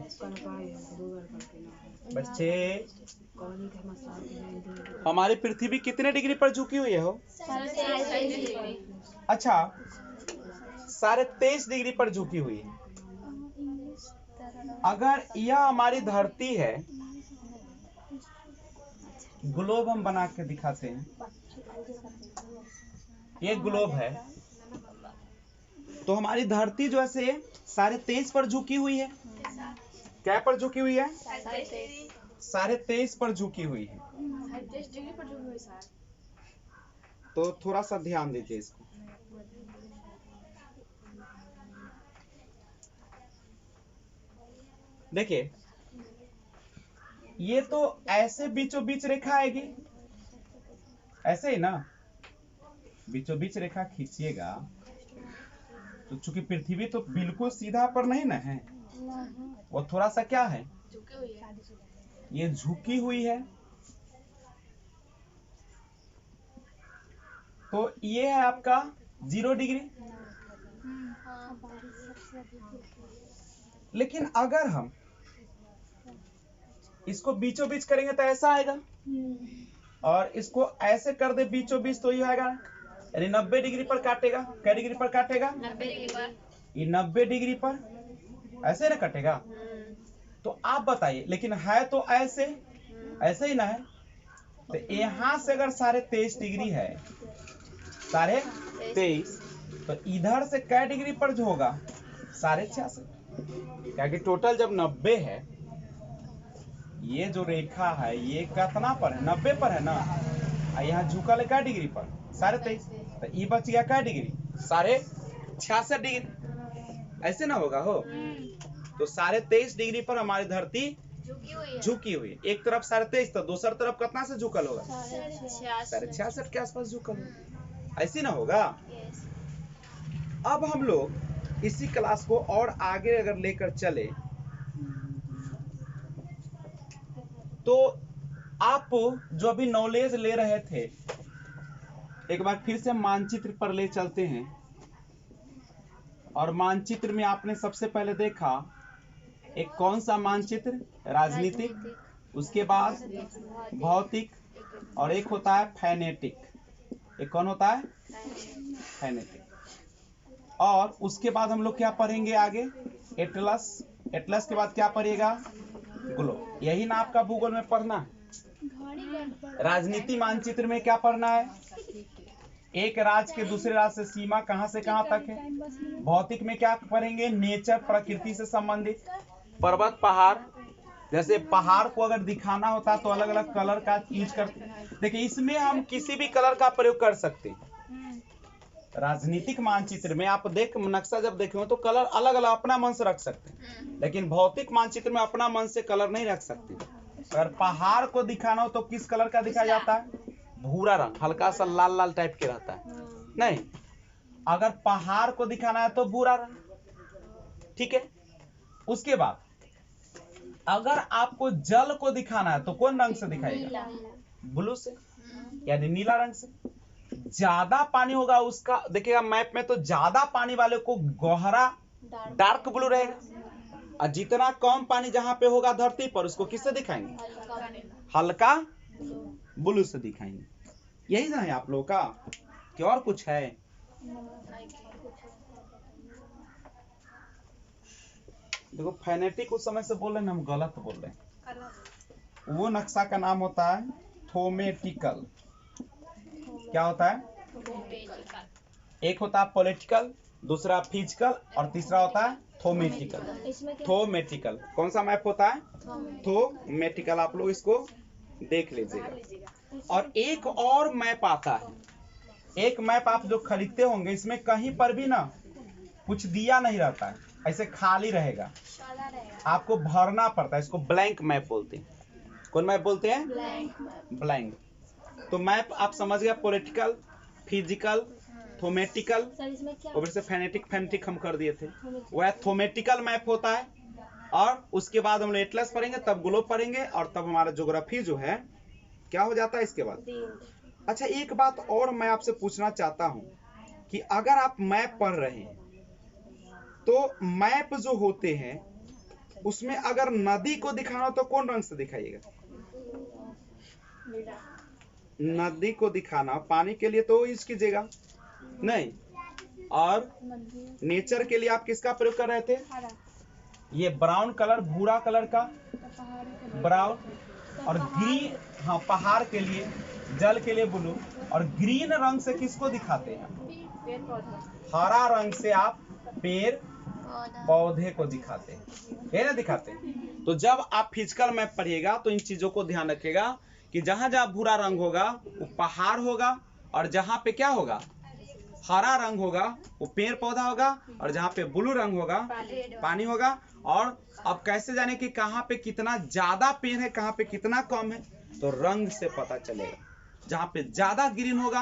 बच्चे? हमारी पृथ्वी कितने डिग्री पर झुकी हुई है हो? अच्छा, 23.5 डिग्री पर झुकी हुई है। अगर यह हमारी धरती है, ग्लोब हम बना के दिखाते हैं, ये ग्लोब है, तो हमारी धरती जो है 23.5 पर झुकी हुई है। क्या पर झुकी हुई है? 23.5 पर झुकी हुई है। तो थोड़ा सा ध्यान दीजिए इसको। देखिए, ये तो ऐसे बीचों बीच रेखा आएगी, ऐसे ही ना? बीचों बीच रेखा खींचिएगा तो चूंकि पृथ्वी तो बिल्कुल सीधा पर नहीं ना है, वो थोड़ा सा क्या है, ये झुकी हुई है। तो ये है आपका 0 डिग्री। लेकिन अगर हम इसको बीचों बीच करेंगे तो ऐसा आएगा, और इसको ऐसे कर दे बीचों बीच तो ये आएगा, यानी 90 डिग्री पर काटेगा। क्या डिग्री पर काटेगा? 90 डिग्री पर। ये 90 डिग्री पर ऐसे ना कटेगा। तो आप बताइए, लेकिन है तो ऐसे ही ना है? तो यहां से अगर 23.5 डिग्री है, 23.5, तो इधर से क्या डिग्री पर जो होगा? 66.5। क्या कि टोटल जब 90 है, ये जो रेखा है ये कितना पर है? 90 पर है ना। यहाँ झुकल है क्या डिग्री पर? 23.5। तो ये बच गया क्या डिग्री? 66.5 डिग्री। ऐसे ना होगा हो? तो 23.5 डिग्री पर हमारी धरती झुकी हुई है। एक तरफ 23.5, तो दूसरी तरफ कितना से झुकल होगा? 66.5 के आसपास झुकल होगा। ऐसे ना होगा? अब हम लोग इसी क्लास को और आगे अगर लेकर चले तो आप जो अभी नॉलेज ले रहे थे, एक बार फिर से मानचित्र पर ले चलते हैं। और मानचित्र में आपने सबसे पहले देखा एक कौन सा मानचित्र? राजनीतिक, उसके बाद भौतिक, और एक होता है फैनेटिक। एक कौन होता है? फैनेटिक। और उसके बाद हम लोग क्या पढ़ेंगे आगे? एटलस। एटलस के बाद क्या पढ़ेगा? ग्लोब। यही ना आपका भूगोल में पढ़ना है। राजनीति मानचित्र में क्या पढ़ना है? एक राज्य के दूसरे राज्य से सीमा कहां से कहां तक है। भौतिक में क्या पढ़ेंगे, नेचर, प्रकृति से संबंधित, पर्वत पहाड़। जैसे पहाड़ को अगर दिखाना होता तो अलग अलग कलर का यूज करते। देखिए इसमें हम किसी भी कलर का प्रयोग कर सकते हैं। राजनीतिक मानचित्र में आप देख नक्शा जब देखेंगे तो कलर अलग अलग अपना मन से रख सकते हैं, लेकिन भौतिक मानचित्र में अपना मन से कलर नहीं रख सकते। अगर पहाड़ को दिखाना हो तो किस कलर का दिखाया जाता है, भूरा रंग, हल्का सा लाल लाल टाइप के रहता है। नहीं, अगर पहाड़ को दिखाना है तो भूरा रंग, ठीक है। उसके बाद अगर आपको जल को दिखाना है तो कौन रंग से दिखाएगा, ब्लू से, यानी नीला रंग से। ज्यादा पानी होगा उसका देखिएगा मैप में तो ज्यादा पानी वाले को गहरा डार्क ब्लू रहेगा, और जितना कम पानी जहां पे होगा धरती पर उसको किससे दिखाएंगे, हल्का ब्लू से दिखाएंगे। यही ना है आप लोगों का, कि और कुछ है। देखो फेनेटिक उस समय से बोल रहे हैं, हम गलत बोल रहे हैं। वो नक्शा का नाम होता है थोमेटिकल। क्या होता है, एक होता है पॉलिटिकल, दूसरा फिजिकल, और तीसरा होता है थोमेटिकल। थोमेटिकल कौन सा मैप होता है, थोमेटिकल। आप लोग इसको देख लीजिएगा। और एक और मैप आता है, एक मैप आप जो खरीदते होंगे इसमें कहीं पर भी ना कुछ दिया नहीं रहता है, ऐसे खाली रहेगा, आपको भरना पड़ता है। इसको ब्लैंक मैप बोलते हैं। कौन मैप बोलते हैं, ब्लैंक। तो मैप आप समझ गए, पॉलिटिकल, फिजिकल, थोमेटिकल, और से फेनेटिक हम कर दिए थे। वह थोमेटिकल मैप होता है। और उसके बाद हम लोग एटलस पढ़ेंगे, तब ग्लोब पढ़ेंगे, और तब हमारा ज्योग्राफी जो है क्या हो जाता है इसके बाद। अच्छा, एक बात और मैं आपसे पूछना चाहता हूं कि अगर आप मैप पढ़ रहे हैं तो मैप जो होते हैं उसमें अगर नदी को दिखाना हो तो कौन रंग से दिखाइएगा, नदी को दिखाना, पानी के लिए तो यूज कीजिएगा नहीं, और नेचर के लिए आप किसका प्रयोग कर रहे थे, ये ब्राउन कलर, भूरा कलर का ब्राउन, और ग्रीन, हाँ पहाड़ के लिए, जल के लिए ब्लू, और ग्रीन रंग से किसको दिखाते हैं, हरा रंग से आप पेड़ पौधे को दिखाते हैं, है ना, दिखाते हैं। तो जब आप फिजिकल मैप पढ़िएगा तो इन चीजों को ध्यान रखिएगा कि जहां जहां भूरा रंग होगा वो पहाड़ होगा, और जहां पे क्या होगा, हरा रंग होगा वो पेड़ पौधा होगा, और जहां पे ब्लू रंग होगा पानी होगा। और अब कैसे जाने कि कहां पे कितना ज्यादा पेड़ है, कहां पे कितना कम है, तो रंग से पता चलेगा। जहां पे ज्यादा ग्रीन होगा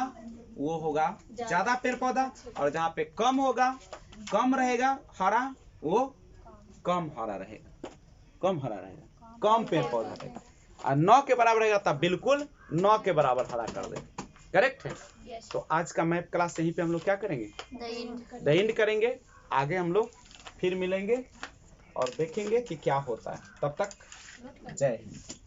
वो होगा ज्यादा पेड़ पौधा, और जहां पे कम होगा, कम रहेगा हरा, वो कम हरा रहेगा, कम हरा रहेगा, कम पेड़ पौधा रहेगा। और 9 के बराबर रहेगा तब बिल्कुल 9 के बराबर हरा कर दे। करेक्ट है। तो आज का मैप क्लास यहीं पे हम लोग क्या करेंगे, द एंड करेंगे। आगे हम लोग फिर मिलेंगे और देखेंगे कि क्या होता है। तब तक जय हिंद।